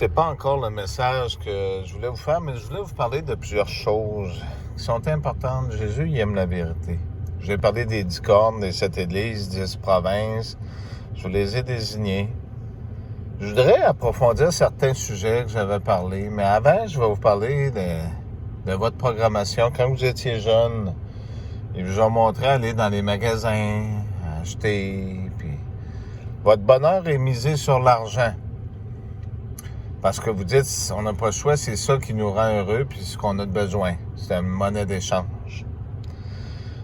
C'est pas encore le message que je voulais vous faire, mais je voulais vous parler de plusieurs choses qui sont importantes. Jésus, il aime la vérité. Je vais parler des 10 cornes, des 7 églises, 10 provinces. Je vous les ai désignés. Je voudrais approfondir certains sujets que j'avais parlé, mais avant, je vais vous parler de votre programmation. Quand vous étiez jeune, ils vous ont montré aller dans les magasins, acheter, puis votre bonheur est misé sur l'argent. Parce que vous dites, on n'a pas le choix, c'est ça qui nous rend heureux, puis ce qu'on a de besoin. C'est une monnaie d'échange.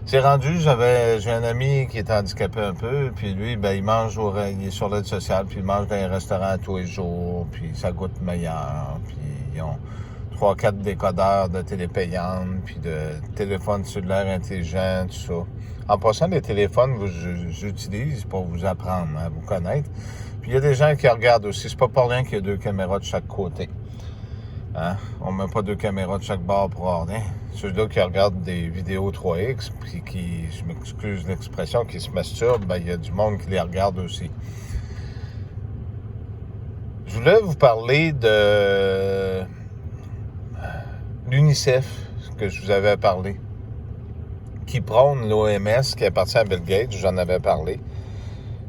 C'est rendu, j'ai un ami qui est handicapé un peu, puis lui, il est sur l'aide sociale, puis il mange dans les restaurants tous les jours, puis ça goûte meilleur, puis ils ont 3-4 décodeurs de télé payante, puis de téléphones cellulaires intelligents, tout ça. En passant, les téléphones, j'utilise pour vous apprendre à vous connaître. Puis il y a des gens qui regardent aussi. C'est pas pour rien qu'il y a 2 caméras de chaque côté. Hein? On met pas 2 caméras de chaque bord pour rien. Ceux-là qui regardent des vidéos 3X, puis qui, je m'excuse l'expression, qui se masturbent, il y a du monde qui les regarde aussi. Je voulais vous parler de l'UNICEF, que je vous avais parlé, qui prône l'OMS, qui appartient à Bill Gates, j'en avais parlé.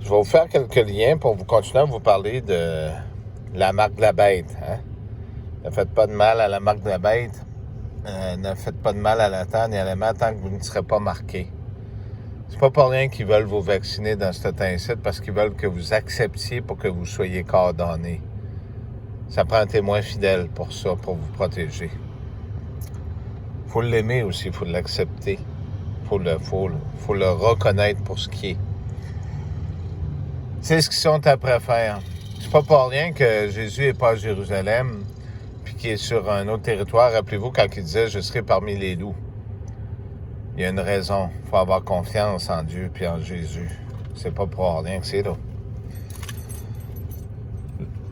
Je vais vous faire quelques liens pour vous continuer à vous parler de la marque de la bête. Hein? Ne faites pas de mal à la marque de la bête. Ne faites pas de mal à la terre ni à l'aimant tant que vous ne serez pas marqué. C'est pas pour rien qu'ils veulent vous vacciner dans ce temps-ci, parce qu'ils veulent que vous acceptiez pour que vous soyez coordonnés. Ça prend un témoin fidèle pour ça, pour vous protéger. Il faut l'aimer aussi, il faut l'accepter. Faut le reconnaître pour ce qui est. C'est ce qu'ils sont après à faire. C'est pas pour rien que Jésus n'est pas à Jérusalem, puis qu'il est sur un autre territoire. Rappelez-vous quand il disait « Je serai parmi les loups ». Il y a une raison. Il faut avoir confiance en Dieu puis en Jésus. C'est pas pour rien que c'est là.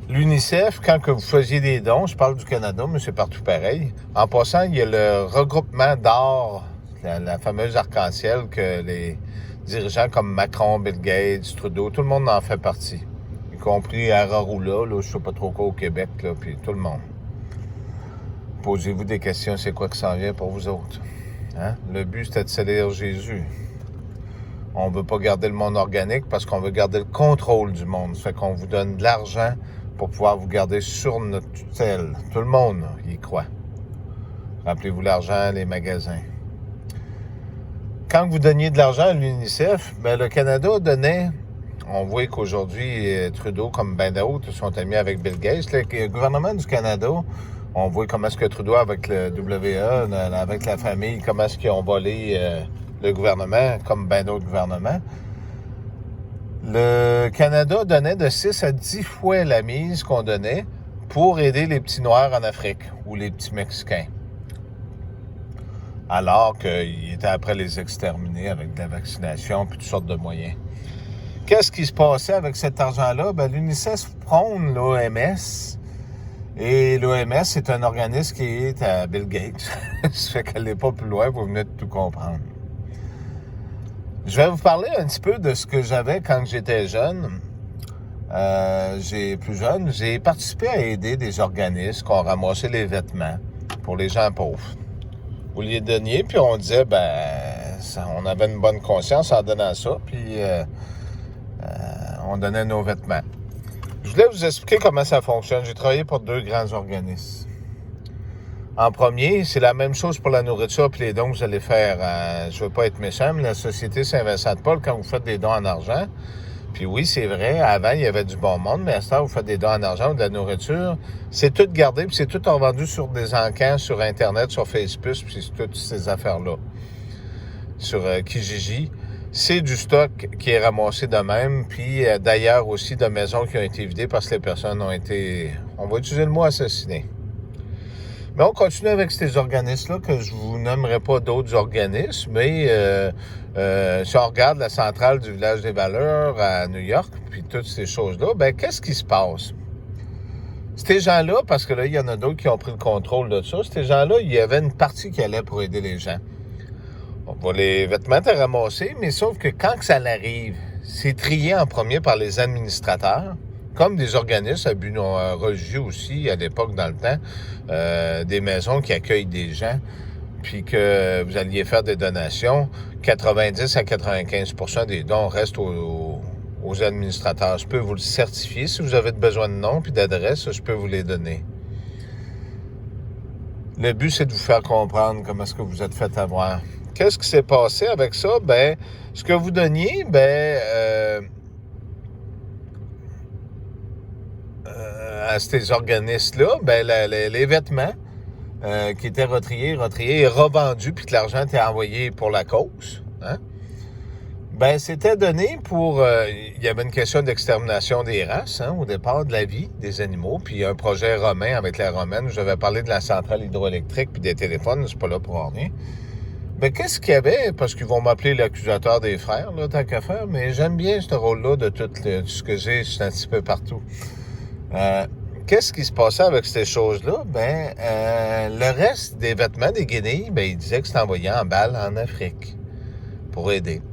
L'UNICEF, quand que vous faisiez des dons, je parle du Canada, mais c'est partout pareil. En passant, il y a le regroupement d'or, la fameuse arc-en-ciel que les dirigeants comme Macron, Bill Gates, Trudeau, tout le monde en fait partie. Y compris Araroula, là, je sais pas trop quoi au Québec, là, puis tout le monde. Posez-vous des questions, c'est quoi qui s'en vient pour vous autres? Hein? Le but, c'était de salir Jésus. On veut pas garder le monde organique parce qu'on veut garder le contrôle du monde. Ça fait qu'on vous donne de l'argent pour pouvoir vous garder sur notre tutelle. Tout le monde y croit. Rappelez-vous l'argent, les magasins. Quand vous donniez de l'argent à l'UNICEF, le Canada donnait, on voit qu'aujourd'hui, Trudeau, comme ben d'autres, sont amis avec Bill Gates. Le gouvernement du Canada, on voit comment est-ce que Trudeau, avec le WE, avec la famille, comment est-ce qu'ils ont volé le gouvernement, comme ben d'autres gouvernements. Le Canada donnait de 6 à 10 fois la mise qu'on donnait pour aider les petits Noirs en Afrique ou les petits Mexicains. Alors qu'il était après les exterminer avec de la vaccination et toutes sortes de moyens. Qu'est-ce qui se passait avec cet argent-là? L'UNICEF prône l'OMS. Et l'OMS, c'est un organisme qui est à Bill Gates. Ça fait qu'elle n'est pas plus loin, vous venez de tout comprendre. Je vais vous parler un petit peu de ce que j'avais quand j'étais jeune. J'ai participé à aider des organismes qui ont ramassé les vêtements pour les gens pauvres. Vous les donniez, puis on disait, on avait une bonne conscience en donnant ça, puis on donnait nos vêtements. Je voulais vous expliquer comment ça fonctionne. J'ai travaillé pour 2 grands organismes. En premier, c'est la même chose pour la nourriture puis les dons que vous allez faire. Je veux pas être méchant, mais la Société Saint-Vincent-de-Paul, quand vous faites des dons en argent, puis oui, c'est vrai, avant, il y avait du bon monde, mais à ce temps, vous faites des dons en argent ou de la nourriture, c'est tout gardé, puis c'est tout revendu sur des encans, sur Internet, sur Facebook, puis toutes ces affaires-là. Sur Kijiji. C'est du stock qui est ramassé de même, puis d'ailleurs aussi de maisons qui ont été vidées parce que les personnes ont été, on va utiliser le mot assassinées. Mais on continue avec ces organismes-là, que je vous nommerai pas d'autres organismes, mais si on regarde la centrale du Village des Valeurs à New York, puis toutes ces choses-là, qu'est-ce qui se passe? Ces gens-là, parce que là, il y en a d'autres qui ont pris le contrôle de ça, ces gens-là, il y avait une partie qui allait pour aider les gens. Les vêtements étaient ramassés, mais sauf que quand que ça arrive, c'est trié en premier par les administrateurs, comme des organismes à but non religieux aussi, à l'époque, dans le temps, des maisons qui accueillent des gens, puis que vous alliez faire des donations, 90 à 95% des dons restent aux administrateurs. Je peux vous le certifier. Si vous avez besoin de noms puis d'adresses, je peux vous les donner. Le but, c'est de vous faire comprendre comment est-ce que vous êtes fait avoir. Qu'est-ce qui s'est passé avec ça? Ben, ce que vous donniez, à ces organismes-là, les vêtements qui étaient retriés et revendus, puis que l'argent était envoyé pour la cause, hein? Ben, c'était donné pour... il y avait une question d'extermination des races, hein, au départ, de la vie des animaux, puis un projet romain avec la romaine, j'avais parlé de la centrale hydroélectrique puis des téléphones, c'est pas là pour rien. Ben, qu'est-ce qu'il y avait? Parce qu'ils vont m'appeler l'accusateur des frères, là, tant qu'à faire, mais j'aime bien ce rôle-là de tout ce que j'ai, c'est un petit peu partout. Qu'est-ce qui se passait avec ces choses-là? Ben, le reste des vêtements des guenilles, ben, ils disaient que c'était envoyé en balle en Afrique pour aider.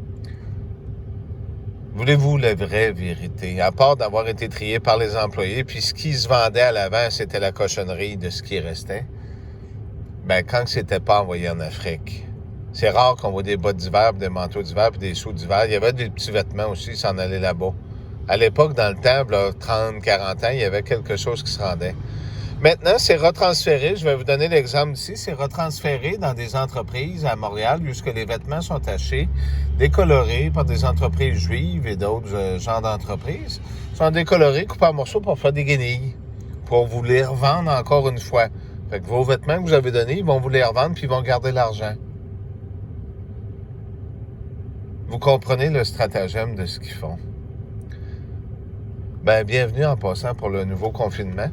Voulez-vous la vraie vérité? À part d'avoir été trié par les employés, puis ce qui se vendait à l'avant, c'était la cochonnerie de ce qui restait. Ben, quand c'était pas envoyé en Afrique, c'est rare qu'on voit des bottes d'hiver, des manteaux d'hiver, puis des sous d'hiver. Il y avait des petits vêtements aussi, s'en allaient là-bas. À l'époque, dans le temps, là, 30, 40 ans, il y avait quelque chose qui se rendait. Maintenant, c'est retransféré, je vais vous donner l'exemple ici, c'est retransféré dans des entreprises à Montréal, puisque les vêtements sont tachés, décolorés par des entreprises juives et d'autres genres d'entreprises. Ils sont décolorés, coupés en morceaux pour faire des guenilles, pour vous les revendre encore une fois. Fait que vos vêtements que vous avez donnés, ils vont vous les revendre, puis ils vont garder l'argent. Vous comprenez le stratagème de ce qu'ils font. Ben, bienvenue en passant pour le nouveau confinement.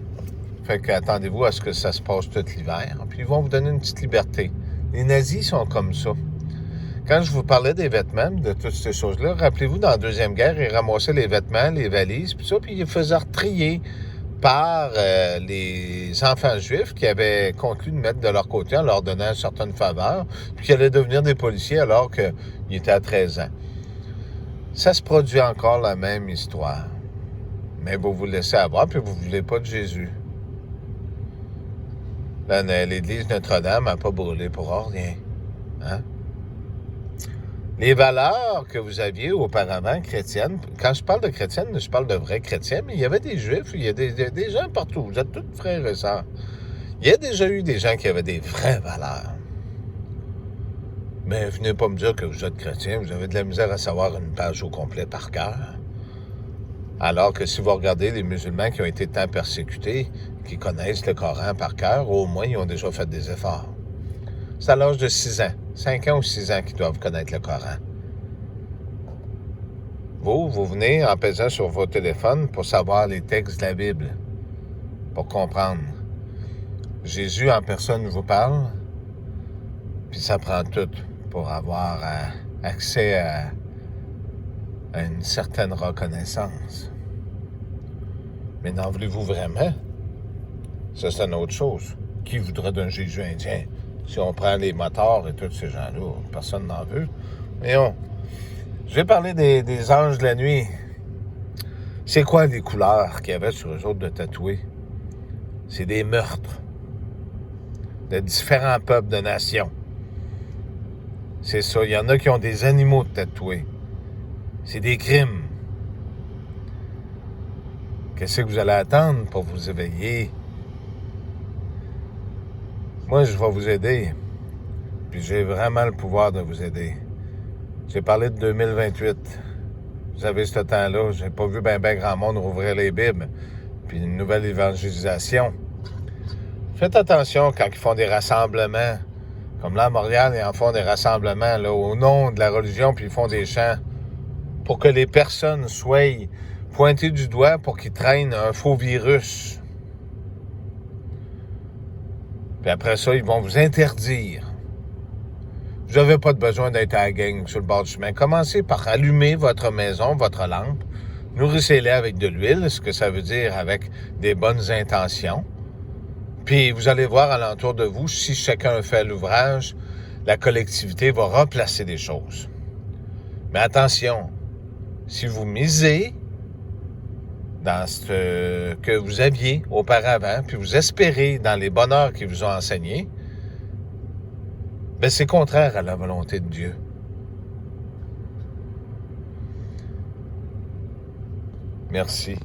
Fait qu'attendez-vous à ce que ça se passe tout l'hiver. Puis ils vont vous donner une petite liberté. Les nazis sont comme ça. Quand je vous parlais des vêtements, de toutes ces choses-là, rappelez-vous, dans la Deuxième Guerre, ils ramassaient les vêtements, les valises, puis ça, puis ils les faisaient retrier par les enfants juifs qui avaient conclu de mettre de leur côté en leur donnant certaines faveurs, puis qui allaient devenir des policiers alors qu'ils étaient à 13 ans. Ça se produit encore la même histoire. Mais vous vous laissez avoir, puis vous ne voulez pas de Jésus. Là, l'église Notre-Dame n'a pas brûlé pour rien. Hein? Les valeurs que vous aviez auparavant chrétiennes, quand je parle de chrétiennes, je parle de vrais chrétiens, mais il y avait des juifs, il y a des gens partout. Vous êtes tous frères et sœurs. Il y a déjà eu des gens qui avaient des vraies valeurs. Mais venez pas me dire que vous êtes chrétien, vous avez de la misère à savoir une page au complet par cœur. Alors que si vous regardez les musulmans qui ont été tant persécutés, qui connaissent le Coran par cœur, au moins ils ont déjà fait des efforts. C'est à l'âge de 6 ans, 5 ans ou 6 ans qu'ils doivent connaître le Coran. Vous venez en pesant sur vos téléphones pour savoir les textes de la Bible, pour comprendre. Jésus en personne vous parle, puis ça prend tout pour avoir accès à une certaine reconnaissance. Mais n'en voulez-vous vraiment? Ça, c'est une autre chose. Qui voudrait d'un Jésus indien? Si on prend les motards et tous ces gens-là, personne n'en veut. Mais je vais parler des anges de la nuit. C'est quoi les couleurs qu'il y avait sur eux autres de tatoués? C'est des meurtres de différents peuples, de nations. C'est ça. Il y en a qui ont des animaux de tatoués. C'est des crimes. Qu'est-ce que vous allez attendre pour vous éveiller? Moi, je vais vous aider. Puis j'ai vraiment le pouvoir de vous aider. J'ai parlé de 2028. Vous avez ce temps-là. J'ai pas vu ben grand monde rouvrir les Bibles. Puis une nouvelle évangélisation. Faites attention quand ils font des rassemblements. Comme là, à Montréal, ils en font des rassemblements là, au nom de la religion, puis ils font des chants pour que les personnes soient pointées du doigt pour qu'ils traînent un faux virus. Puis après ça, ils vont vous interdire. Vous n'avez pas besoin d'être à la gang sur le bord du chemin. Commencez par allumer votre maison, votre lampe. Nourrissez-les avec de l'huile, ce que ça veut dire avec des bonnes intentions. Puis vous allez voir alentour de vous, si chacun fait l'ouvrage, la collectivité va replacer des choses. Mais attention, si vous misez dans ce que vous aviez auparavant, puis vous espérez dans les bonheurs qu'ils vous ont enseignés, ben c'est contraire à la volonté de Dieu. Merci.